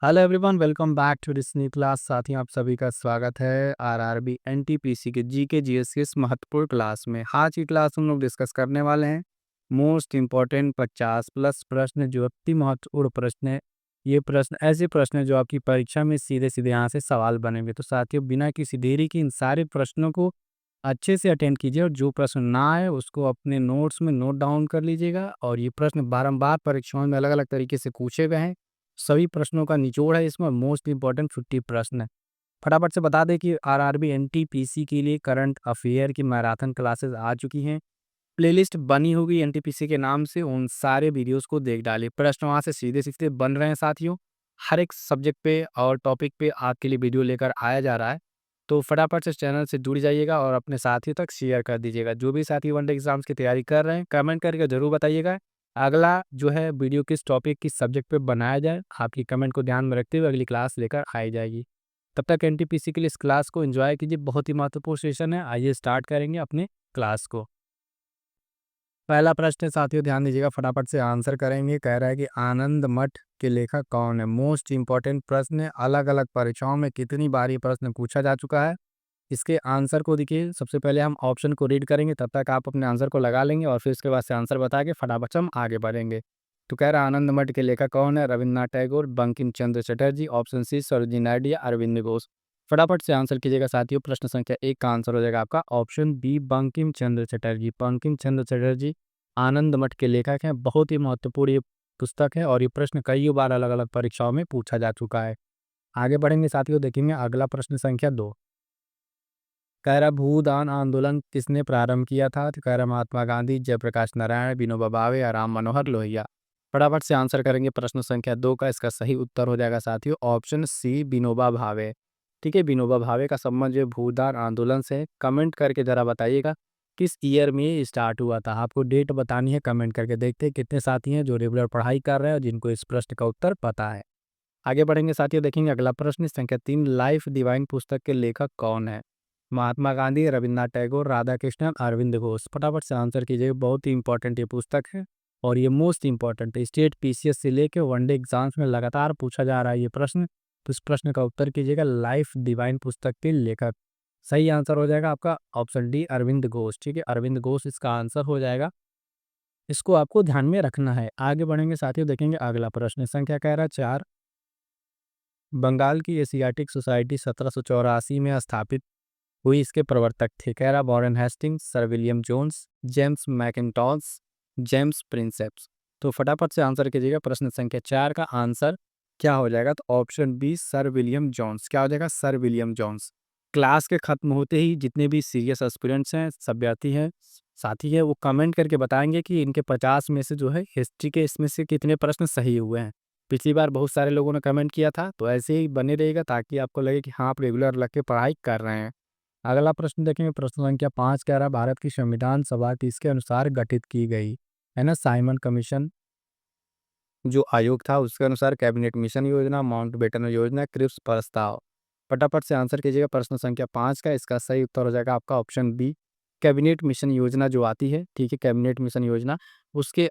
Hello everyone, welcome back to this new class. साथियों, आप सभी का स्वागत है आरआरबी एनटीपीसी के जीके जीएस की इस महत्वपूर्ण क्लास में। आज की क्लास हम लोग डिस्कस करने वाले हैं मोस्ट इम्पॉर्टेंट 50 प्लस प्रश्न, जो अति महत्वपूर्ण प्रश्न है। ये प्रश्न ऐसे प्रश्न है जो आपकी परीक्षा में सीधे सीधे यहाँ से सवाल बनेंगे। तो साथियों, बिना किसी देरी के इन सारे प्रश्नों को अच्छे से अटेंड कीजिए और जो प्रश्न ना आए उसको अपने नोट्स में नोट डाउन कर लीजिएगा। और ये प्रश्न बारंबार परीक्षाओं में अलग अलग तरीके से पूछे गए हैं। सभी प्रश्नों का निचोड़ है इसमें, मोस्ट इंपॉर्टेंट 50 प्रश्न है। फटाफट से बता दें कि आरआरबी एनटीपीसी के लिए करंट अफेयर की मैराथन क्लासेस आ चुकी हैं। प्लेलिस्ट बनी होगी एनटीपीसी के नाम से, उन सारे वीडियोस को देख डालिए। प्रश्न वहाँ से सीधे सीधे बन रहे हैं साथियों। हर एक सब्जेक्ट पे और टॉपिक पे आपके लिए वीडियो लेकर आया जा रहा है। तो फटाफट से चैनल से जुड़ जाइएगा और अपने साथियों तक शेयर कर दीजिएगा। जो भी साथी वनडे एग्जाम्स की तैयारी कर रहे हैं, कमेंट करके जरूर बताइएगा अगला जो है वीडियो किस टॉपिक किस सब्जेक्ट पे बनाया जाए। आपकी कमेंट को ध्यान में रखते हुए अगली क्लास लेकर आई जाएगी। तब तक एनटीपीसी के लिए इस क्लास को एंजॉय कीजिए, बहुत ही महत्वपूर्ण सेशन है। आइए स्टार्ट करेंगे अपने क्लास को। पहला प्रश्न है साथियों, ध्यान दीजिएगा, फटाफट से आंसर करेंगे। कह रहा है कि आनंद मठ के लेखक कौन है। मोस्ट इंपॉर्टेंट प्रश्न है, अलग अलग परीक्षाओं में कितनी बार ये प्रश्न पूछा जा चुका है। इसके आंसर को देखिए, सबसे पहले हम ऑप्शन को रीड करेंगे, तब तक आप अपने आंसर को लगा लेंगे और फिर उसके बाद से आंसर बता के फटाफट से हम आगे बढ़ेंगे। तो कह रहा है आनंद मठ के लेखक कौन है। रविन्द्रनाथ टैगोर, बंकिम चंद्र चटर्जी, ऑप्शन सी सरोजिनी नायडू या अरविंद घोष। फटाफट से आंसर कीजिएगा साथियों। प्रश्न संख्या 1 का आंसर हो जाएगा आपका ऑप्शन बी, बंकिम चंद्र चटर्जी। बंकिम चंद्र चटर्जी आनंद मठ के लेखक हैं। बहुत ही महत्वपूर्ण ये पुस्तक है और ये प्रश्न कई बार अलग अलग परीक्षाओं में पूछा जा चुका है। आगे बढ़ेंगे साथियों, देखेंगे अगला प्रश्न संख्या 2। कह रहा भूदान आंदोलन किसने प्रारंभ किया था। तो कह रहा महात्मा गांधी, जयप्रकाश नारायण, विनोबा भावे या राम मनोहर लोहिया। फटाफट से आंसर करेंगे प्रश्न संख्या 2 का। इसका सही उत्तर हो जाएगा साथियों ऑप्शन सी, विनोबा भावे। ठीक है, विनोबा भावे का संबंध जो भूदान आंदोलन से है। कमेंट करके जरा बताइएगा किस ईयर में ये स्टार्ट हुआ था। आपको डेट बतानी है, कमेंट करके देखते हैं कितने साथी हैं जो रेगुलर पढ़ाई कर रहे हैं और जिनको इस प्रश्न का उत्तर पता है। आगे बढ़ेंगे साथियों, देखेंगे अगला प्रश्न संख्या 3। लाइफ डिवाइन पुस्तक के लेखक कौन है। महात्मा गांधी, रविन्द्रनाथ टैगोर, राधा कृष्णन, अरविंद घोष। फटाफट से आंसर कीजिए, बहुत ही इंपॉर्टेंट ये पुस्तक है और ये मोस्ट इंपॉर्टेंट है। स्टेट पीसीएस से लेकर वनडे एग्जाम्स में लगातार पूछा जा रहा है ये प्रश्न। तो इस प्रश्न का उत्तर कीजिएगा लाइफ डिवाइन पुस्तक के लेखक। सही आंसर हो जाएगा आपका ऑप्शन डी, अरविंद घोष। ठीक है, अरविंद घोष इसका आंसर हो जाएगा। इसको आपको ध्यान में रखना है। आगे बढ़ेंगे साथियों, देखेंगे अगला प्रश्न संख्या कह रहा है 4। बंगाल की एशियाटिक सोसाइटी 1784 में स्थापित हुई, इसके प्रवर्तक थे। कह रहा Warren Hastings, sir William Jones, James Mackintosh, James Prinseps. तो फटाफट से आंसर कीजिएगा। प्रश्न संख्या 4 का आंसर क्या हो जाएगा। तो option B, sir William Jones. क्या हो जाएगा, सर विलियम जोन्स। क्लास के खत्म होते ही जितने भी सीरियस एस्पिरेंट्स हैं, सभ्यर्थी हैं, साथी हैं, वो कमेंट करके बताएंगे कि इनके 50 में से जो है हिस्ट्री के इसमें से कितने प्रश्न सही हुए हैं। पिछली बार बहुत सारे लोगों ने कमेंट किया था, तो ऐसे ही बने रहेगा ताकि आपको लगे कि हाँ, आप रेगुलर लग के पढ़ाई कर रहे हैं। अगला प्रश्न देखेंगे, प्रश्न संख्या 5 कह रहा है भारत की संविधान सभा किसके अनुसार गठित की गई है ना। साइमन कमीशन जो आयोग था उसके अनुसार, कैबिनेट मिशन योजना, माउंटबेटन योजना, क्रिप्स प्रस्ताव। फटाफट से आंसर कीजिएगा प्रश्न संख्या 5 का। इसका सही उत्तर हो जाएगा आपका ऑप्शन बी, कैबिनेट मिशन योजना जो आती है। ठीक है, कैबिनेट मिशन योजना उसके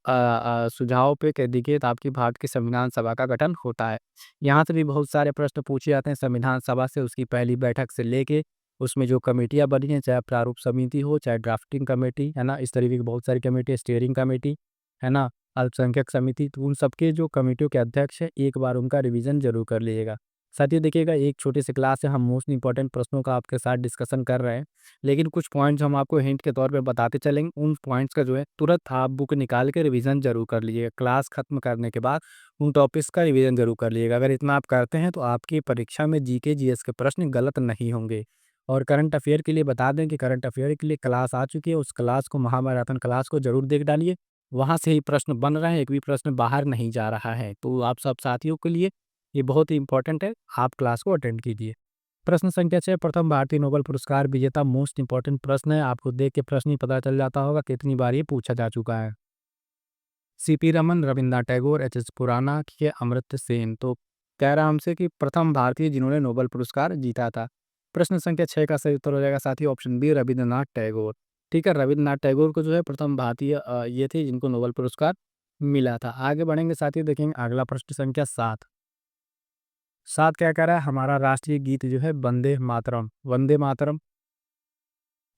सुझाव पे कह दीजिए तो आपकी भारत की संविधान सभा का गठन होता है। यहाँ से भी बहुत सारे प्रश्न पूछे जाते हैं संविधान सभा से, उसकी पहली बैठक से लेके उसमें जो कमेटियाँ बनी हैं, चाहे प्रारूप समिति हो, चाहे ड्राफ्टिंग कमेटी, है ना, इस तरीके की बहुत सारी कमेटी, स्टीयरिंग कमेटी, है ना, अल्पसंख्यक समिति। तो उन सबके जो कमेटियों के अध्यक्ष हैं, एक बार उनका रिवीजन जरूर कर लीजिएगा। साथियों देखिएगा, एक छोटी सी क्लास है, हम मोस्ट इंपॉर्टेंट प्रश्नों का आपके साथ डिस्कशन कर रहे हैं, लेकिन कुछ पॉइंट्स हम आपको हिंट के तौर पे बताते चलेंगे। उन पॉइंट्स का जो है तुरंत आप बुक निकाल के रिवीजन जरूर कर लीजिएगा। क्लास खत्म करने के बाद उन टॉपिक्स का रिवीजन जरूर कर लीजिएगा। अगर इतना आप करते हैं तो आपकी परीक्षा में जीके जीएस के प्रश्न गलत नहीं होंगे। और करंट अफेयर के लिए बता दें कि करंट अफेयर के लिए क्लास आ चुकी है, उस क्लास को, महामैराथन क्लास को जरूर देख डालिए। वहाँ से ही प्रश्न बन रहे हैं, एक भी प्रश्न बाहर नहीं जा रहा है। तो आप सब साथियों के लिए ये बहुत ही इंपॉर्टेंट है, आप क्लास को अटेंड कीजिए। प्रश्न संख्या 6, प्रथम भारतीय नोबेल पुरस्कार विजेता। मोस्ट इंपॉर्टेंट प्रश्न है, आपको देख के प्रश्न ही पता चल जाता होगा कितनी बार ये पूछा जा चुका है। सीपी रमन, रविन्द्रनाथ टैगोर, एच पुराना के अमर्त्य सेन। तो कह रहा हमसे कि प्रथम भारतीय जिन्होंने नोबेल पुरस्कार जीता था। प्रश्न संख्या 6 का सही उत्तर हो जाएगा साथी ऑप्शन बी, रविन्द्रनाथ टैगोर। ठीक है, रविन्द्रनाथ टैगोर को जो है प्रथम भारतीय ये थे जिनको नोबेल पुरस्कार मिला था। आगे बढ़ेंगे साथियों, देखेंगे अगला प्रश्न संख्या 7। साथ क्या कह रहा है, हमारा राष्ट्रीय गीत जो है वंदे मातरम। वंदे मातरम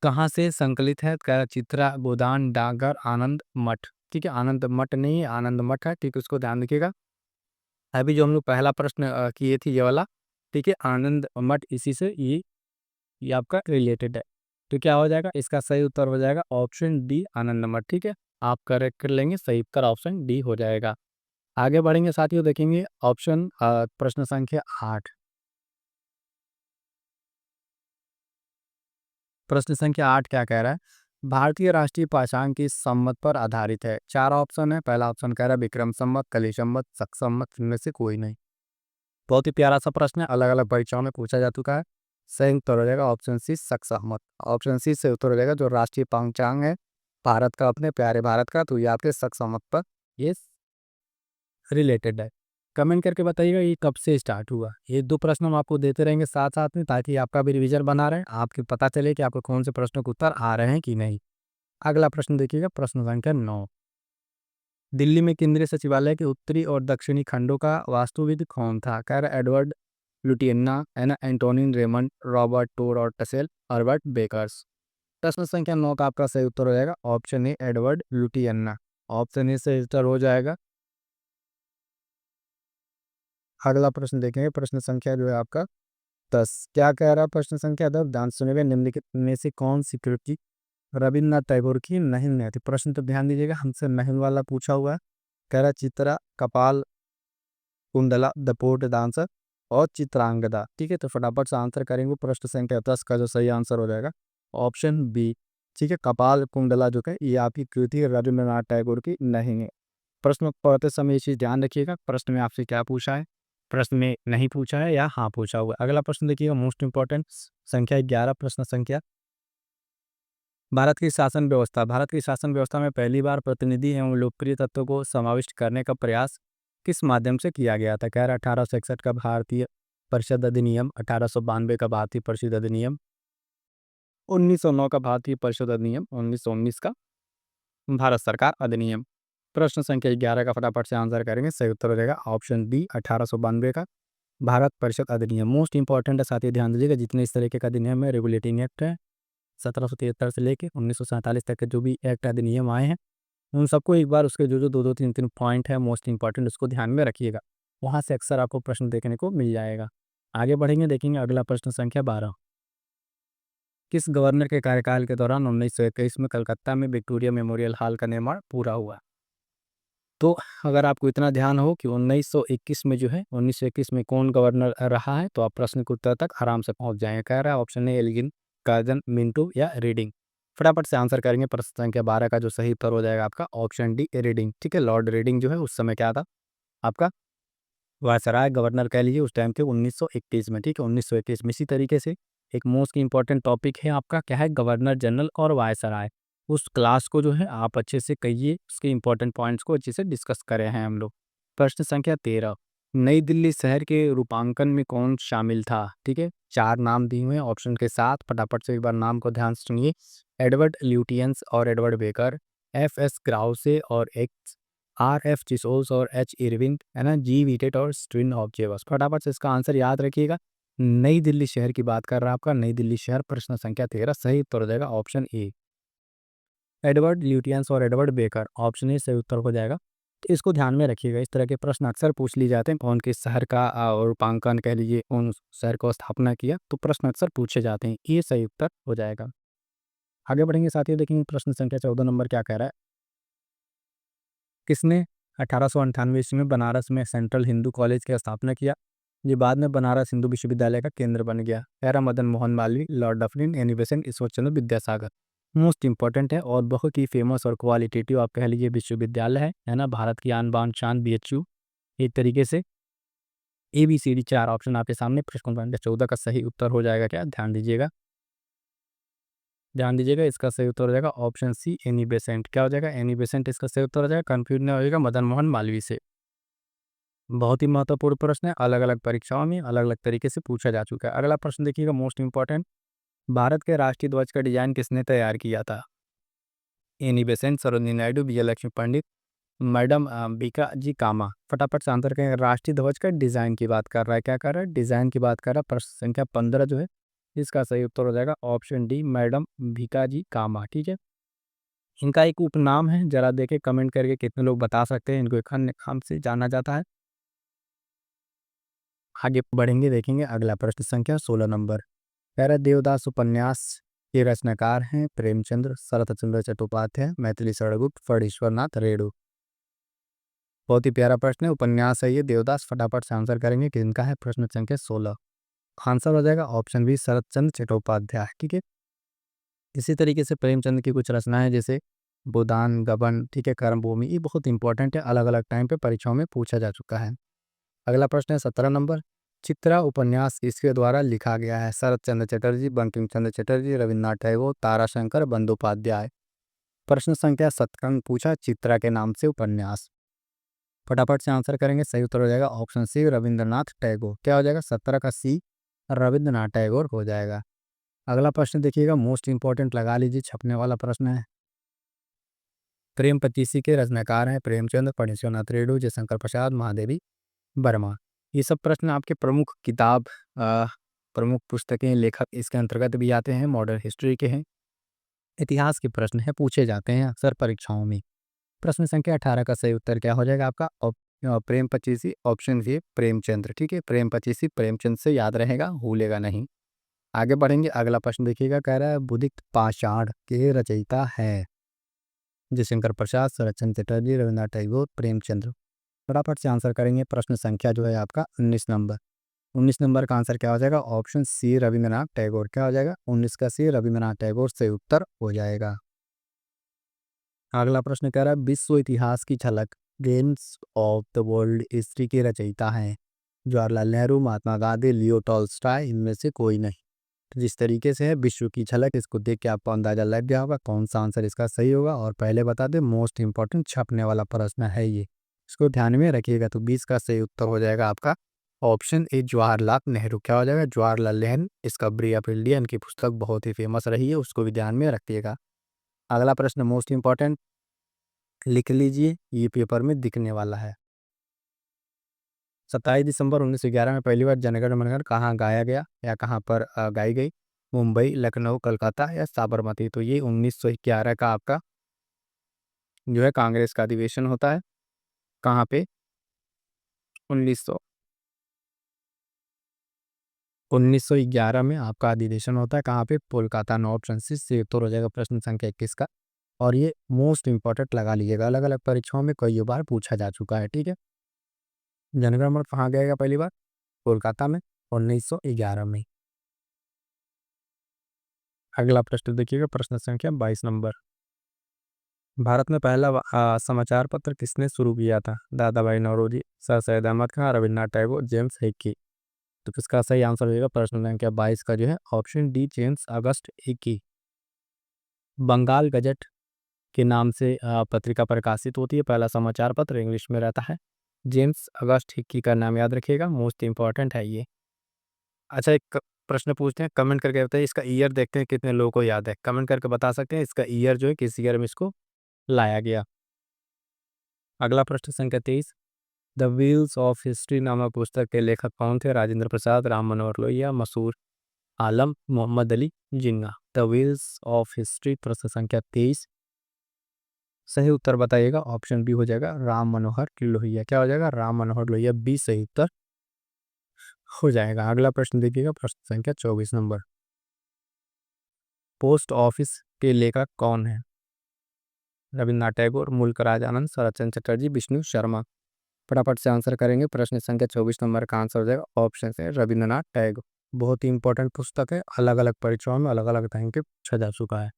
कहाँ से संकलित है, कह रहा चित्रा गोदान डाकघर आनंद मठ। ठीक है, आनंद मठ नहीं है, आनंद मठ है। ठीक है, उसको ध्यान रखिएगा। अभी जो हम लोग पहला प्रश्न किए थे ये वाला, ठीक है, आनंद मठ, इसी से ये आपका रिलेटेड है। तो क्या हो जाएगा, इसका सही उत्तर हो जाएगा ऑप्शन डी, आनंद मठ। ठीक है, आप करेक्ट कर लेंगे, सही उत्तर ऑप्शन डी हो जाएगा। आगे बढ़ेंगे साथियों, देखेंगे ऑप्शन प्रश्न संख्या 8। प्रश्न संख्या 8 क्या कह रहा है, भारतीय राष्ट्रीय पहचान किस संमत पर आधारित है। 4 ऑप्शन है। पहला ऑप्शन कह रहा है विक्रम संमत, कली संमत, शक संमत, इनमें से कोई नहीं। बहुत ही प्यारा सा प्रश्न है, अलग अलग परीक्षाओं में पूछा जा चुका है। सही उत्तर हो जाएगा ऑप्शन सी, शक सहमत। ऑप्शन सी से उत्तर हो जाएगा, जो राष्ट्रीय पंचांग है भारत का, अपने प्यारे भारत का, तो ये आपके शक सहमत पर ये रिलेटेड है। कमेंट करके बताइएगा ये कब से स्टार्ट हुआ। ये 2 प्रश्न हम आपको देते रहेंगे साथ साथ में, ताकि आपका भी रिवीजन बना रहे, आपको पता चले कि आपको कौन से प्रश्नों के उत्तर आ रहे हैं कि नहीं। अगला प्रश्न देखिएगा, प्रश्न संख्या 9। दिल्ली में केंद्रीय सचिवालय के उत्तरी और दक्षिणी खंडों का वास्तुविद कौन था। कह रहा एडवर्ड लुटियन्ना है ना, एंटोनिन रेमंड, रॉबर्ट टोर और टसेल, अल्बर्ट बेकर्स। प्रश्न संख्या 9 का आपका सही उत्तर हो जाएगा option A, Edward Lutyens. Option A से उत्तर हो जाएगा। अगला प्रश्न देखेंगे, प्रश्न संख्या जो है आपका 10। क्या कह रहा है प्रश्न संख्या 10, ध्यान सुनिएगा, निम्नलिखित में से कौन सी कृति रविन्द्रनाथ टैगोर की नहीं नहीं थी। प्रश्न तो ध्यान दीजिएगा, हमसे नहीं वाला पूछा हुआ है। कह रहा चित्रा, कपाल कुंडला, द पोर्ट डांसर और चित्रांगदा। ठीक है, तो फटाफट से आंसर करेंगे। प्रश्न संख्या 10 का जो सही आंसर हो जाएगा ऑप्शन बी। ठीक है, कपाल कुंडला जो है ये आपकी कृति रविन्द्रनाथ टैगोर की नहीं है। प्रश्न पढ़ते समय ये चीज ध्यान रखिएगा, प्रश्न में आपसे क्या पूछा है, प्रश्न में नहीं पूछा है या हाँ पूछा हुआ है। अगला प्रश्न देखिएगा, मोस्ट इंपॉर्टेंट, संख्या 11। प्रश्न संख्या, भारत की शासन व्यवस्था। भारत की शासन व्यवस्था में पहली बार प्रतिनिधि एवं लोकप्रिय तत्वों को समाविष्ट करने का प्रयास किस माध्यम से किया गया था। कह रहा 1861 का भारतीय परिषद अधिनियम, 1892 का भारतीय परिषद अधिनियम, 1909 का भारतीय परिषद अधिनियम, 1919 का भारत सरकार अधिनियम। प्रश्न संख्या 11 का फटाफट से आंसर करेंगे, सही उत्तर हो जाएगा ऑप्शन डी, 1892 का भारत परिषद अधिनियम। मोस्ट इंपॉर्टेंट है, साथ ही ध्यान दीजिएगा, जितने इस तरीके का अधिनियम है, रेगुलेटिंग एक्ट है, 1773 से लेके 1947 तक के जो भी एक्ट अधिनियम आए हैं, उन सबको एक बार उसके जो 2-2 3-3 पॉइंट है मोस्ट इंपॉर्टेंट, उसको ध्यान में रखिएगा। वहाँ से अक्सर आपको प्रश्न देखने को मिल जाएगा। आगे बढ़ेंगे, देखेंगे अगला प्रश्न संख्या 12। किस गवर्नर के कार्यकाल के दौरान 1921 में कलकत्ता में विक्टोरिया मेमोरियल हॉल का निर्माण पूरा हुआ। तो अगर आपको इतना ध्यान हो कि 1921 में जो है 1921 में कौन गवर्नर रहा है, तो आप प्रश्न के उत्तर तक आराम से पहुंच जाएंगे। कह रहा है option A, Elgin, Curzon, Minto या रीडिंग। फटाफट से आंसर करेंगे। प्रश्न संख्या 12 का जो सही उत्तर हो जाएगा आपका ऑप्शन डी, रीडिंग। ठीक है, लॉर्ड रीडिंग जो है उस समय क्या था, आपका वायसराय, गवर्नर कह लीजिए उस टाइम के 1921 में। ठीक है, 1921 में। इसी तरीके से एक मोस्ट इंपॉर्टेंट टॉपिक है आपका, क्या है, गवर्नर जनरल और वायसराय। उस क्लास को जो है आप अच्छे से कहिए, उसके इंपॉर्टेंट पॉइंट्स को अच्छे से डिस्कस करें हैं हम लोग। प्रश्न संख्या 13, नई दिल्ली शहर के रूपांकन में कौन शामिल था। ठीक है, 4 नाम दिए हुए हैं ऑप्शन के साथ, फटाफट से एक बार नाम को ध्यान से सुनिए। एडवर्ड ल्यूटियंस और एडवर्ड बेकर, एफ एस ग्राउसे और एक्स आर एफ चिसोल्स और एच इरविन, है ना, जी वीटेट और स्ट्रिन ऑफ जेवस। फटाफट से इसका आंसर याद रखिएगा। नई दिल्ली शहर की बात कर रहा है आपका, नई दिल्ली शहर। प्रश्न संख्या 13 सही उत्तर हो जाएगा ऑप्शन ए, एडवर्ड ल्यूटियंस और एडवर्ड बेकर। ऑप्शन ए सही उत्तर हो जाएगा। तो इसको ध्यान में रखिएगा, इस तरह के प्रश्न अक्सर पूछ लिए जाते हैं, कौन किस शहर का रूपांकन कह लीजिए, कौन शहर को स्थापना किया, तो प्रश्न अक्सर पूछे जाते हैं, ये सही उत्तर हो जाएगा। आगे बढ़ेंगे साथियों, देखेंगे प्रश्न संख्या 14 नंबर क्या कह रहा है, किसने 1898 ईस्वी में बनारस में सेंट्रल हिंदू कॉलेज की स्थापना किया। ये बाद में बनारस हिंदू विश्वविद्यालय का केंद्र बन गया। हैरा Madan Mohan Malviya, Lord Dufferin, Annie Besant, Ishwar Chandra Vidyasagar. Most important है और बहुत ही फेमस और क्वालिटेटिव आप कह लीजिए विश्वविद्यालय है ना, भारत की आन बान शान BHU। एक तरीके से ABCD 4 ऑप्शन आपके सामने। प्रश्न नंबर 14 का सही उत्तर हो जाएगा क्या, ध्यान दीजिएगा, ध्यान दीजिएगा, इसका सही उत्तर हो जाएगा ऑप्शन सी, एनी बेसेंट। क्या हो जाएगा, एनी बेसेंट इसका सही उत्तर हो जाएगा, कंफ्यूज नहीं होगा मदन मोहन मालवीय से। बहुत ही महत्वपूर्ण प्रश्न है, अलग अलग परीक्षाओं में अलग अलग तरीके से पूछा जा चुका है। अगला प्रश्न देखिएगा, मोस्ट इंपॉर्टेंट, भारत के राष्ट्रीय ध्वज का डिजाइन किसने तैयार किया था। एनी बेसेंट, सरोजिनी नायडू, विजयलक्ष्मी पंडित, मैडम बीका जी कामा। फटाफट से आंसर करेंगे। राष्ट्रीय ध्वज का डिज़ाइन की बात कर रहा है, क्या कर रहा है, डिज़ाइन की बात कर रहा है। प्रश्न संख्या 15 जो है इसका सही उत्तर हो जाएगा ऑप्शन डी, मैडम भीका जी कामा। ठीक है, इनका एक उपनाम है, जरा देखे कमेंट करके कितने लोग बता सकते हैं। इनको एक अन्य नाम से जाना जाता है। आगे बढ़ेंगे, देखेंगे अगला प्रश्न संख्या 16 नंबर। कह रहा है, देवदास उपन्यास के रचनाकार हैं प्रेमचंद्र, शरत चंद्र चट्टोपाध्याय, मैथिली शरणगुप्त, फणीश्वर नाथ रेणु। बहुत ही प्यारा प्रश्न है, उपन्यास है ये देवदास। फटाफट से आंसर करेंगे कि इनका है प्रश्न संख्या 16। आंसर हो जाएगा ऑप्शन बी, शरत चंद्र चट्टोपाध्याय। ठीक है, इसी तरीके से प्रेमचंद की कुछ रचनाएं जैसे गोदान, गबन, ठीक है, कर्मभूमि, ये बहुत इंपॉर्टेंट है, अलग अलग टाइम पे परीक्षाओं में पूछा जा चुका है। अगला प्रश्न है 17 नंबर। चित्रा उपन्यास किसके द्वारा लिखा गया है? शरत चंद्र चटर्जी, बंकिम चंद्र चटर्जी, रविन्द्रनाथ टैगोर, ताराशंकर बंदोपाध्याय। प्रश्न संख्या 17 पूछा चित्रा के नाम से उपन्यास। फटाफट से आंसर करेंगे, सही उत्तर हो जाएगा ऑप्शन सी, रविन्द्रनाथ टैगोर। क्या हो जाएगा, 17 का सी रविन्द्रनाथ टैगोर हो जाएगा। अगला प्रश्न देखिएगा, मोस्ट इंपॉर्टेंट लगा लीजिए, छपने वाला प्रश्न है। प्रेम पचीसी के रचनाकार हैं प्रेमचंद, फणीश्वरनाथ रेणु, जयशंकर प्रसाद, महादेवी वर्मा। ये सब प्रश्न आपके प्रमुख किताब, प्रमुख पुस्तकें, लेखक इसके अंतर्गत भी आते हैं, मॉडर्न हिस्ट्री के हैं, इतिहास के प्रश्न हैं, पूछे जाते हैं अक्सर परीक्षाओं में। प्रश्न संख्या 18 का सही उत्तर क्या हो जाएगा आपका, प्रेम पचीसी, ऑप्शन ए प्रेमचंद्र। ठीक है, प्रेम पचीसी प्रेमचंद से याद रहेगा, भूलेगा नहीं। आगे बढ़ेंगे, अगला प्रश्न देखिएगा, कह रहा है बुदित पाषाण के रचयिता है जयशंकर प्रसाद, शरतचंद्र चटर्जी, रविन्द्रनाथ टैगोर, प्रेमचंद्र। फटाफट से आंसर करेंगे। प्रश्न संख्या जो है आपका 19 नंबर। 19 नंबर का आंसर क्या हो जाएगा, ऑप्शन सी रविन्द्रनाथ टैगोर। क्या हो जाएगा, 19 का सी रविन्द्रनाथ टैगोर से उत्तर हो जाएगा। अगला प्रश्न कह रहा है, विश्व इतिहास की झलक games of the world history के रचयिता हैं जवाहरलाल नेहरू, महात्मा गांधी, लियो टॉल्स्टॉय, इनमें से कोई नहीं। तो जिस तरीके से है विश्व की झलक, इसको देख के आपको अंदाजा लग गया होगा कौन सा आंसर इसका सही होगा। और पहले बता दें, मोस्ट इंपॉर्टेंट छपने वाला प्रश्न है ये, इसको ध्यान में रखिएगा। तो 20 का सही उत्तर हो जाएगा आपका ऑप्शन ए, जवाहरलाल नेहरू। क्या हो जाएगा, जवाहरलाल नेहरू। स्कब्री ऑफ इंडिया इनकी पुस्तक बहुत ही फेमस रही है, उसको भी ध्यान में रखिएगा। अगला प्रश्न मोस्ट इंपॉर्टेंट, लिख लीजिए, ये पेपर में दिखने वाला है। 27 दिसंबर 1911 में पहली बार जनगण मनगण कहाँ गाया गया या कहाँ पर गाई गई? मुंबई, लखनऊ, कलकत्ता या साबरमती। तो ये 1911 का आपका जो है कांग्रेस का अधिवेशन होता है। कहाँ पे? 1900 1911 में आपका अधिवेशन होता है। कहाँ पे? कोलकाता। नो ऑप्शन से उत्तर हो जाएगा प्रश्न संख्या 21 का। और ये मोस्ट इंपॉर्टेंट लगा लीजिएगा, अलग अलग परीक्षाओं में कई बार पूछा जा चुका है। ठीक है, जनगण मन कहाँ गएगा पहली बार? कोलकाता में 1911 में। अगला प्रश्न देखिएगा, प्रश्न संख्या 22 नंबर। भारत में पहला समाचार पत्र किसने शुरू किया था? Dadabhai Naoroji, sir Syed Ahmed Khan, Rabindranath Tagore, James Hicky. तो किसका सही आंसर होगा प्रश्न संख्या 22 का जो है ऑप्शन डी, जेम्स अगस्त हिक्की। बंगाल गजट के नाम से पत्रिका प्रकाशित होती है, पहला समाचार पत्र इंग्लिश में रहता है। जेम्स अगस्त हिक्की का नाम याद रखिएगा, मोस्ट इंपॉर्टेंट है ये। अच्छा, एक प्रश्न पूछते हैं, कमेंट करके बताइए, इसका ईयर देखते हैं कितने लोगों को याद है। कमेंट करके बता सकते हैं इसका ईयर जो है, किस ईयर में इसको लाया गया। अगला प्रश्न संख्या 23। द व्हील्स ऑफ हिस्ट्री नामक पुस्तक के लेखक कौन थे? राजेंद्र प्रसाद, राम मनोहर लोहिया, मसूर आलम, Mohammad Ali Jinnah. The wheels of history, प्रश्न संख्या 23। सही उत्तर बताइएगा, ऑप्शन बी हो जाएगा राम मनोहर लोहिया। क्या हो जाएगा, राम मनोहर लोहिया, बी सही उत्तर हो जाएगा। अगला प्रश्न देखिएगा, प्रश्न संख्या 24 नंबर। पोस्ट ऑफिस के लेखक कौन है? रविन्द्रनाथ टैगोर, मुल्क राज आनंद, शरतचंद्र चटर्जी, विष्णु शर्मा। फटाफट से आंसर करेंगे। प्रश्न संख्या 24 नंबर का आंसर हो जाएगा ऑप्शन से रविन्द्रनाथ टैगोर। बहुत ही इंपॉर्टेंट पुस्तक है, अलग अलग परीक्षाओं में अलग अलग टाइम पे पूछा जा चुका है।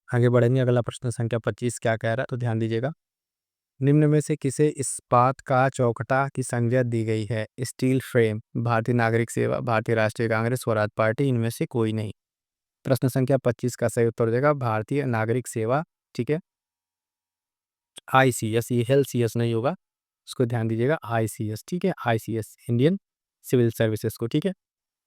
आगे बढ़ेंगे, अगला प्रश्न संख्या 25 क्या कह रहा है, तो ध्यान दीजिएगा। निम्न में से किसे इस्पात का चौखटा की संज्ञा दी गई है? स्टील फ्रेम, भारतीय नागरिक सेवा, भारतीय राष्ट्रीय कांग्रेस, स्वराज पार्टी, इनमें से कोई नहीं। प्रश्न संख्या 25 का सही उत्तर हो जाएगा भारतीय नागरिक सेवा। ठीक है, ICS, ये LCS नहीं होगा, उसको ध्यान दीजिएगा, ICS। ठीक है, ICS इंडियन सिविल सर्विसेज को। ठीक है,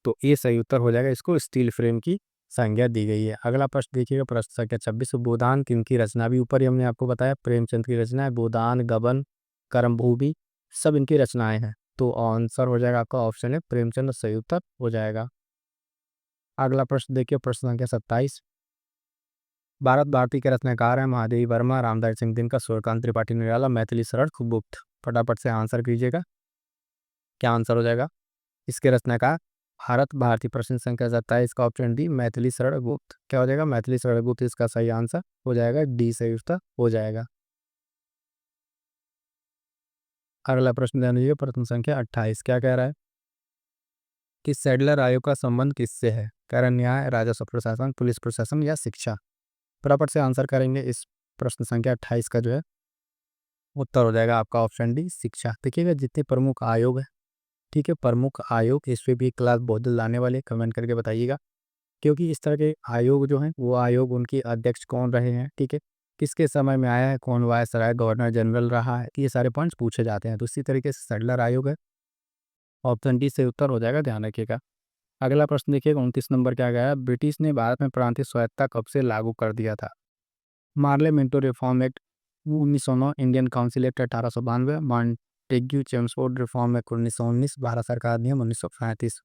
तो ये सही उत्तर हो जाएगा इसको, स्टील फ्रेम की संज्ञा दी गई है। अगला प्रश्न देखिएगा, प्रश्न संख्या 26, गोदान किनकी रचना, भी ऊपर ही हमने आपको बताया प्रेमचंद की रचना है। गोदान, गबन, करमभूमि सब इनकी रचनाएं हैं। तो आंसर हो जाएगा आपका ऑप्शन है प्रेमचंद, सही उत्तर हो जाएगा। अगला प्रश्न देखिए, प्रश्न संख्या 27, भारत भारती के रचनाकार हैं महादेवी वर्मा, रामधारी सिंह दिनकर, सूर्यकांत त्रिपाठी निराला, मैथिली शरण गुप्त। फटाफट से आंसर कीजिएगा, क्या आंसर हो जाएगा इसके रचनाकार? भारत भारती। प्रश्न संख्या 27 का ऑप्शन डी मैथिली शरण गुप्त। क्या हो जाएगा? मैथिली शरण गुप्त इसका सही आंसर हो जाएगा, डी सही उत्तर हो जाएगा। अगला प्रश्न ध्यान दीजिए, प्रश्न संख्या 28 क्या कह रहा है कि सैडलर आयोग का संबंध किससे है? कह रहा है न्याय, राजस्व प्रशासन, पुलिस प्रशासन या शिक्षा। फटाफट से आंसर करेंगे इस प्रश्न संख्या 28 का जो है उत्तर हो जाएगा आपका ऑप्शन डी शिक्षा। देखिएगा जितने प्रमुख आयोग है, ठीक है, प्रमुख आयोग, इस पे भी क्लास बहुत जल्द लाने वाले, कमेंट करके बताइएगा। क्योंकि इस तरह के आयोग जो हैं वो आयोग उनके अध्यक्ष कौन रहे हैं, ठीक है, किसके समय में आया है, कौन वायसराय गवर्नर जनरल रहा है, ये सारे पॉइंट्स पूछे जाते हैं। तो इसी तरीके से सैडलर आयोग है, ऑप्शन डी से उत्तर हो जाएगा, ध्यान रखिएगा। अगला प्रश्न देखिएगा 29 नंबर क्या गया है, ब्रिटिश ने भारत में प्रांतीय स्वायत्तता कब से लागू कर दिया था? Morley Minto reform act 1909, Indian council act 1892, Montagu Chelmsford reform act 1919, Bharat सरकार अधिनियम 1935।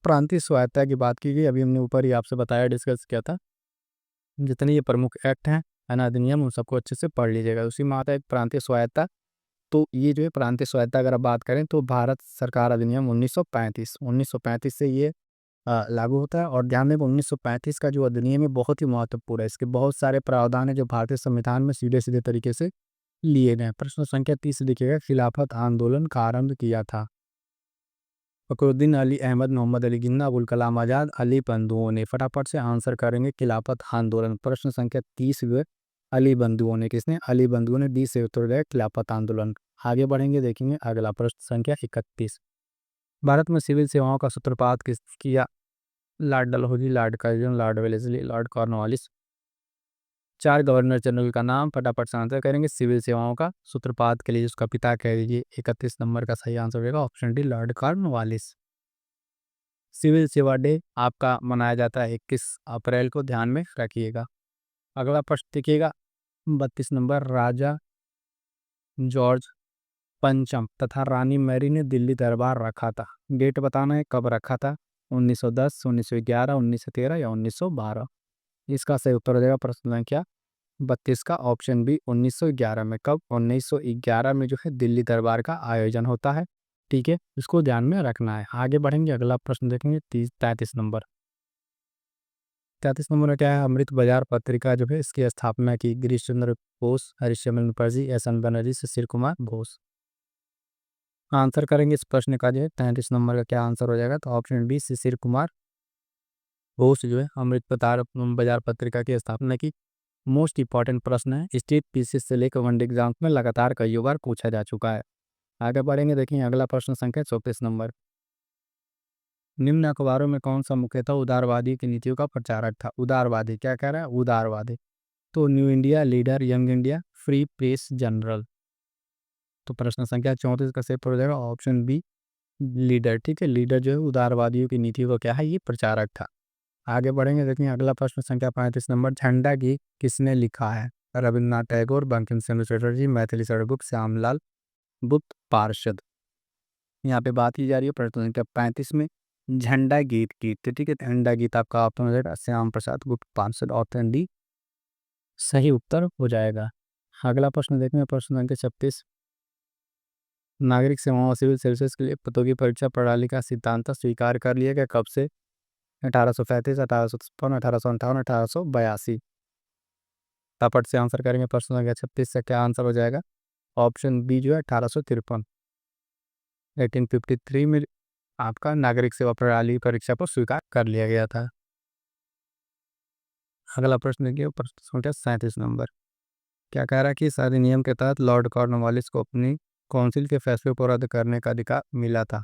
प्रांतीय स्वायत्तता की बात की गई, अभी हमने ऊपर ही आपसे बताया, डिस्कस किया था। जितने ये प्रमुख एक्ट हैं है ना, अधिनियम, उन सबको अच्छे से पढ़ लीजिएगा। उसी में आता है प्रांतीय स्वायत्तता। तो ये जो है प्रांतीय स्वायत्तता अगर आप बात करें तो भारत सरकार अधिनियम 1935 से ये लागू होता है। और ध्यान दें 1935 का जो अधिनियम है बहुत ही महत्वपूर्ण है, इसके बहुत सारे प्रावधान है जो भारतीय संविधान में सीधे सीधे तरीके से लिए गए। प्रश्न संख्या 30 देखिएगा, खिलाफत आंदोलन का आरंभ किया था? फखरुद्दीन अली अहमद, मोहम्मद अली जिन्ना, अबुल कलाम आज़ाद, अली बंधुओं ने। फटाफट से आंसर करेंगे खिलाफत आंदोलन। प्रश्न संख्या 30 जो है अली बंधुओं ने, किसने? अली बंधुओं ने, डी से उत्तर हो जाएगा खिलाफत आंदोलन। आगे बढ़ेंगे, देखेंगे अगला प्रश्न संख्या 31, भारत में सिविल सेवाओं का सूत्रपात किस किया? Lord Dalhousie, Lord Curzon, Lord Wellesley, Lord Cornwallis. 4 governor general का नाम फटाफट से आंसर करेंगे सिविल सेवाओं का सूत्रपात के लिए, जिसका पिता कह दीजिए। 31 नंबर का सही आंसर होगा option D lord Cornwallis. Civil सेवा डे आपका मनाया जाता है 21 अप्रैल को, ध्यान में रखिएगा। अगला प्रश्न देखिएगा 32 नंबर, राजा जॉर्ज पंचम तथा रानी मैरी ने दिल्ली दरबार रखा था? डेट बताना है कब रखा था, 1910, 1911, 1913 या 1912। इसका सही उत्तर हो जाएगा प्रश्न संख्या 32 का ऑप्शन बी 1911 में। कब? 1911 में जो है दिल्ली दरबार का आयोजन होता है, ठीक है, इसको ध्यान में रखना है। आगे बढ़ेंगे, अगला प्रश्न देखेंगे 33 नंबर। 33 नंबर में क्या है, अमृत बाजार पत्रिका जो है इसकी स्थापना की? Girish Chandra Bose, Harishchandra Mukherjee, S N Banerjee, Sushil Kumar Bose. Answer करेंगे इस प्रश्न का जो है 33 नंबर का क्या आंसर हो जाएगा, तो ऑप्शन बी सुशील कुमार बोस जो है अमृत बाजार पत्रिका की स्थापना की। मोस्ट इंपॉर्टेंट प्रश्न है, स्टेट पीसीएस से लेकर वनडे एग्जाम में लगातार कई बार पूछा जा चुका है। आगे बढ़ेंगे, देखिए अगला प्रश्न संख्या 34 नंबर। निम्न अखबारों में कौन सा मुख्यतः उदारवादी की नीतियों का प्रचारक था? उदारवादी, क्या कह रहा है? उदारवादी। तो new India, leader, young India, free press, general. तो प्रश्न संख्या 34 का सही हो जाएगा ऑप्शन बी लीडर, ठीक है, लीडर जो है उदारवादियों की नीतियों का क्या है, ये प्रचारक था। आगे बढ़ेंगे, देखिए अगला प्रश्न संख्या 35 नंबर, झंडा गीत किसने लिखा है? रविन्द्रनाथ टैगोर, बंकिम चंद्र चटर्जी, मैथिली शरण गुप्त, श्यामलाल गुप्त पार्षद। यहाँ पे बात की जा रही है प्रश्न संख्या 35 में झंडा गीत की, तो ठीक है, झंडा गीत आपका ऑप्शन हो जाएगा श्याम प्रसाद गुप्त पार्षद, ऑप्शन डी सही उत्तर हो जाएगा। अगला प्रश्न देखेंगे, प्रश्न संख्या 36, नागरिक सेवाओं और सिविल सर्विसेज के लिए प्रतियोगी परीक्षा प्रणाली का सिद्धांत स्वीकार कर लिया गया? कब से? 1835, 1856, 1858, 1882। फटाफट से आंसर करेंगे, प्रश्न संख्या 36 से क्या आंसर हो जाएगा, ऑप्शन बी जो है 1853। 1853 में आपका नागरिक सेवा प्रणाली परीक्षा को स्वीकार कर लिया गया था। अगला प्रश्न देखिए, प्रश्न संख्या 37 नंबर। क्या कह रहा है कि इस अधिनियम के तहत लॉर्ड कॉर्नवालिस को अपनी काउंसिल के फैसले को रद्द करने का अधिकार मिला था?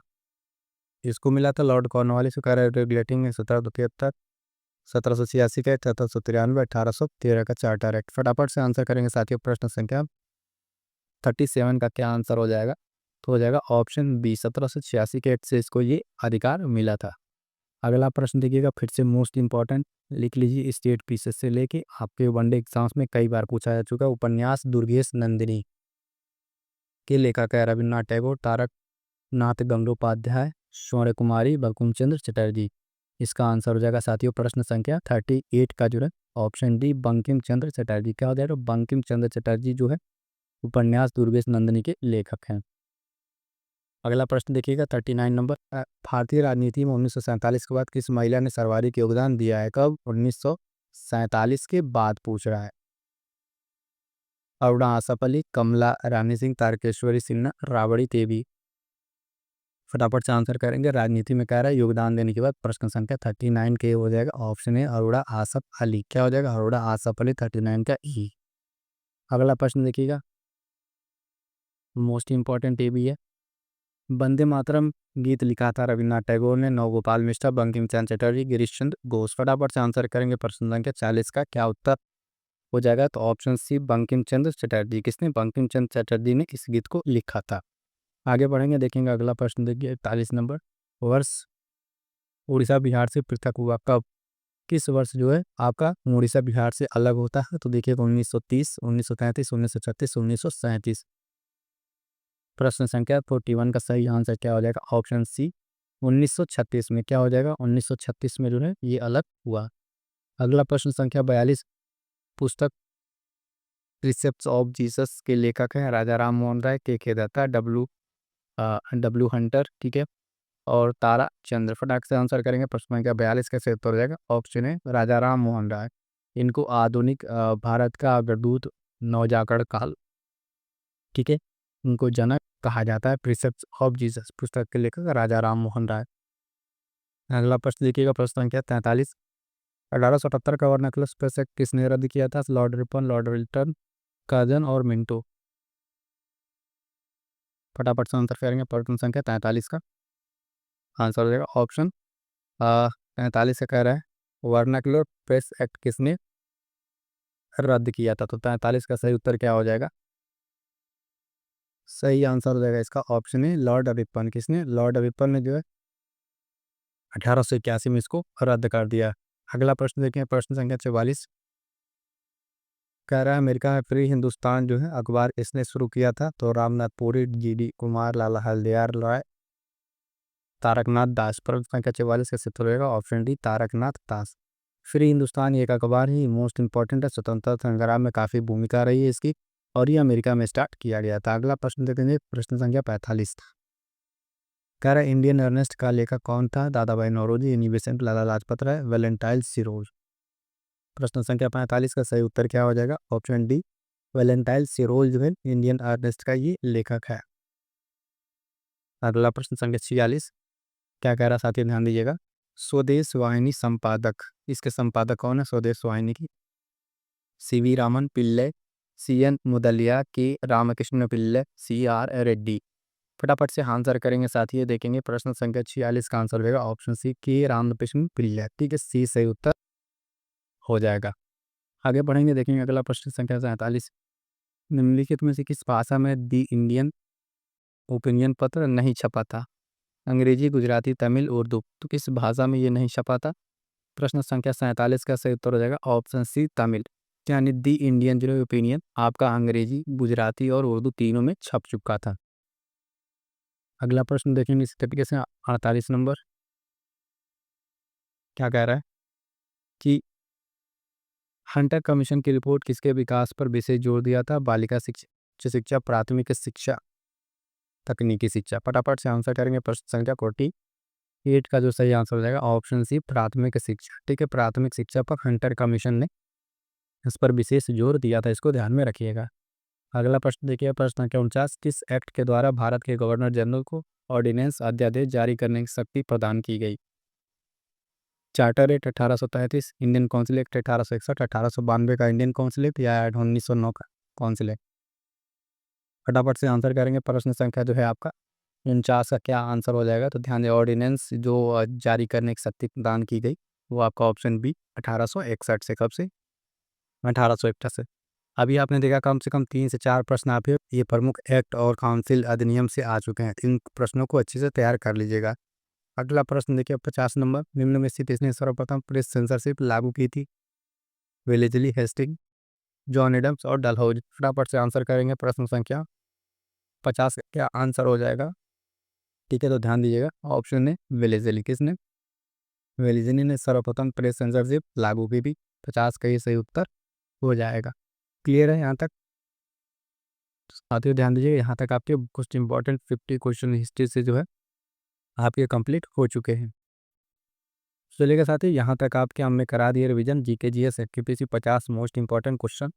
इसको मिला था लॉर्ड कॉर्नवालिस को, कह रहा है रेगुलेटिंग 1773, 1786 का, 1793, 1813 का चार्टर एक्ट। फटाफट से आंसर करेंगे साथियों, प्रश्न संख्या 37 का क्या आंसर हो जाएगा, तो हो जाएगा ऑप्शन बी 1786 के एक्ट से इसको ये अधिकार मिला था। अगला प्रश्न देखिएगा, फिर से मोस्ट इंपॉर्टेंट लिख लीजिए, स्टेट पीसेस से लेके आपके वनडे एग्जाम्स में कई बार पूछा जा चुका है। उपन्यास दुर्गेश नंदिनी के लेखक है रविन्द्रनाथ टैगोर, तारक नाथ गंगोपाध्याय, शौर्य कुमारी, बंकिम चंद्र चटर्जी। इसका आंसर हो जाएगा साथियों प्रश्न संख्या 38 का जो है ऑप्शन डी बंकिम चंद्र चटर्जी। क्या हो जाएगा, बंकिम चंद्र चटर्जी जो है उपन्यास दुर्गेश नंदिनी के लेखक हैं। अगला प्रश्न देखिएगा 39 नंबर, भारतीय राजनीति में 1947 के बाद किस महिला ने सर्वाधिक योगदान दिया है? कब? 1947 के बाद पूछ रहा है। अरुणा आसफ अली, कमला रानी सिंह, तारकेश्वरी सिन्हा, राबड़ी देवी। फटाफट से आंसर करेंगे। राजनीति में कह रहा है योगदान देने के बाद प्रश्न संख्या 39 के हो जाएगा ऑप्शन है अरुणा आसफ अली। क्या हो जाएगा? अरुणा आसफ अली 39 का ई। अगला प्रश्न देखिएगा, मोस्ट इंपॉर्टेंट ये भी है। वंदे मातरम गीत लिखा था रविन्द्रनाथ टैगोर ने, नवगोपाल मिश्रा, बंकिम चंद्र चटर्जी, गिरीश चंद्र घोष। फटाफट से आंसर करेंगे। प्रश्न संख्या 40 का क्या उत्तर हो जाएगा? तो ऑप्शन सी बंकिम चंद्र चटर्जी। किसने? बंकिम चंद्र चटर्जी ने इस गीत को लिखा था। आगे बढ़ेंगे, देखेंगे अगला प्रश्न देखिए 41 नंबर, वर्ष उड़ीसा बिहार से पृथक हुआ कब? किस वर्ष जो है आपका उड़ीसा बिहार से अलग होता है? तो देखिए 1930, 1933, 1936, 1937। प्रश्न संख्या 41 का सही आंसर क्या हो जाएगा? ऑप्शन सी 1936 में। क्या हो जाएगा? 1936 में जो है ये अलग हुआ। अगला प्रश्न संख्या 42, पुस्तक प्रिसेप्ट्स ऑफ जीसस के लेखक हैं राजा राम मोहन राय, के दत्ता, डब्ल्यू हंटर, ठीक है, और तारा चंद्र। फटाक से आंसर करेंगे। प्रश्न संख्या 42 कैसे उत्तर हो जाएगा? ऑप्शन है राजा राम मोहन राय। इनको आधुनिक भारत का अग्रदूत, नवजागरण काल, ठीक है, उनको जनक कहा जाता है। प्रिसेप्ट्स ऑफ जीसस पुस्तक के लेखक राजा राम मोहन राय। अगला प्रश्न देखिएगा, प्रश्न संख्या 43, 1878 का वर्नाक्युलर स्पेस एक्ट किसने रद्द किया था? Lord Ripon, Lord Wilton, Curzon और मिंटो। फटाफट से आंसर करेंगे। प्रश्न संख्या 43 का आंसर हो जाएगा ऑप्शन 43 से कह रहा है वर्नाक्युलर प्रेस एक्ट किसने रद्द किया था? तो 43 का सही उत्तर क्या हो जाएगा? सही आंसर हो जाएगा इसका ऑप्शन है लॉर्ड रिपन। किसने? लॉर्ड रिपन ने जो है 1881 में इसको रद्द कर दिया। अगला प्रश्न देखें, प्रश्न संख्या 44, कह रहा है अमेरिका में फ्री हिंदुस्तान जो है अखबार किसने शुरू किया था? तो रामनाथ पुरी, GD कुमार, लाला हरदयाल राय, तारकनाथ दास। प्रश्न संख्या 44 कैसे उत्तर होगा? ऑप्शन डी तारकनाथ दास। फ्री हिंदुस्तान ये एक अखबार ही मोस्ट इंपॉर्टेंट है, स्वतंत्रता संग्राम में काफ़ी भूमिका रही है इसकी, और ये अमेरिका में स्टार्ट किया गया था। अगला प्रश्न देखेंगे, प्रश्न संख्या 45, कह रहा है इंडियन अर्नेस्ट का लेखक कौन था? Dadabhai Naoroji, Annie Besant, Lala Lajpat Rai, Valentine सिरोज। प्रश्न संख्या 45 का सही उत्तर क्या हो जाएगा? ऑप्शन डी वैलेंटाइन सिरोज जो है इंडियन अर्नेस्ट का ये लेखक है। अगला प्रश्न संख्या 46, क्या कह रहा साथी ध्यान दीजिएगा, स्वदेश वाहिनी संपादक, इसके संपादक कौन है स्वदेश वाहिनी की? CV रामन पिल्ले, CN मुदलिया, के रामकृष्ण पिल्ले, CR रेड्डी। फटाफट से आंसर करेंगे साथी, देखेंगे प्रश्न संख्या 46 का आंसर होगा ऑप्शन सी के रामकृष्ण पिल्ले, ठीक है, सी सही उत्तर हो जाएगा। आगे बढ़ेंगे, देखेंगे अगला प्रश्न संख्या 47, निम्नलिखित में से किस भाषा में दी इंडियन ओपिनियन पत्र नहीं छपा था? अंग्रेजी, गुजराती, तमिल, उर्दू। तो किस भाषा में ये नहीं छपा था? प्रश्न संख्या 47 का सही उत्तर हो जाएगा ऑप्शन सी तमिल। यानी दी इंडियन जो ओपिनियन आपका अंग्रेजी, गुजराती और उर्दू तीनों में छप चुका था। अगला प्रश्न देखेंगे इसी तरीके से 48 नंबर, क्या कह रहा है कि हंटर कमीशन की रिपोर्ट किसके विकास पर विशेष जोर दिया था? बालिका शिक्षा, उच्च शिक्षा, प्राथमिक शिक्षा, तकनीकी शिक्षा। फटाफट से आंसर करेंगे। प्रश्न संख्या 48 का जो सही आंसर हो जाएगा ऑप्शन सी प्राथमिक शिक्षा, ठीक है, प्राथमिक शिक्षा पर हंटर कमीशन ने इस पर विशेष जोर दिया था, इसको ध्यान में रखिएगा। अगला प्रश्न देखिए, प्रश्न संख्या 49, किस एक्ट के द्वारा भारत के गवर्नर जनरल को ऑर्डिनेंस अध्यादेश जारी करने की शक्ति प्रदान की गई? Charter act 1833, Indian council act 1861, 1892 का इंडियन काउंसिल एक्ट, या 1909 का काउंसिल एक्ट। फटाफट से आंसर करेंगे। प्रश्न संख्या जो है आपका 49 का क्या आंसर हो जाएगा? तो ध्यान दें, ऑर्डिनेंस जो जारी करने की शक्ति प्रदान की गई वो आपका ऑप्शन बी 1861 से। कब से? 1861 से। अभी आपने देखा कम से कम 3 से 4 प्रश्न आप ये प्रमुख एक्ट और काउंसिल अधिनियम से आ चुके हैं। इन प्रश्नों को अच्छे से तैयार कर लीजिएगा। अगला प्रश्न देखिए 50 नंबर, निम्न में से किसने सर्वप्रथम प्रेस सेंसरशिप लागू की थी? वेलेस्ली हेस्टिंग, जॉन एडम्स और डलहौजी। फटाफट से आंसर करेंगे प्रश्न संख्या 50 का क्या आंसर हो जाएगा? ठीक है, तो ध्यान दीजिएगा, ऑप्शन है वेलेस्ली। किसने? वेलेस्ली ने सर्वप्रथम प्रेस सेंसरशिप लागू की थी। 50 का ये सही उत्तर हो जाएगा। क्लियर है यहाँ तक? साथियों ध्यान दीजिए, यहाँ तक आपके कुछ इंपॉर्टेंट 50 क्वेश्चन हिस्ट्री से जो है आपके कंप्लीट हो चुके हैं। चलिएगा साथियों, यहाँ तक आपके हमने करा दिए revision GK GS NTPC 50 most important question.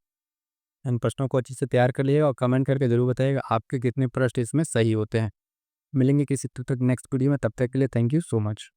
इन प्रश्नों को अच्छे से तैयार कर लीजिएगा और कमेंट करके जरूर बताइएगा आपके कितने प्रश्न इसमें सही होते हैं। मिलेंगे किसी तक नेक्स्ट वीडियो में, तब तक के लिए थैंक यू सो मच।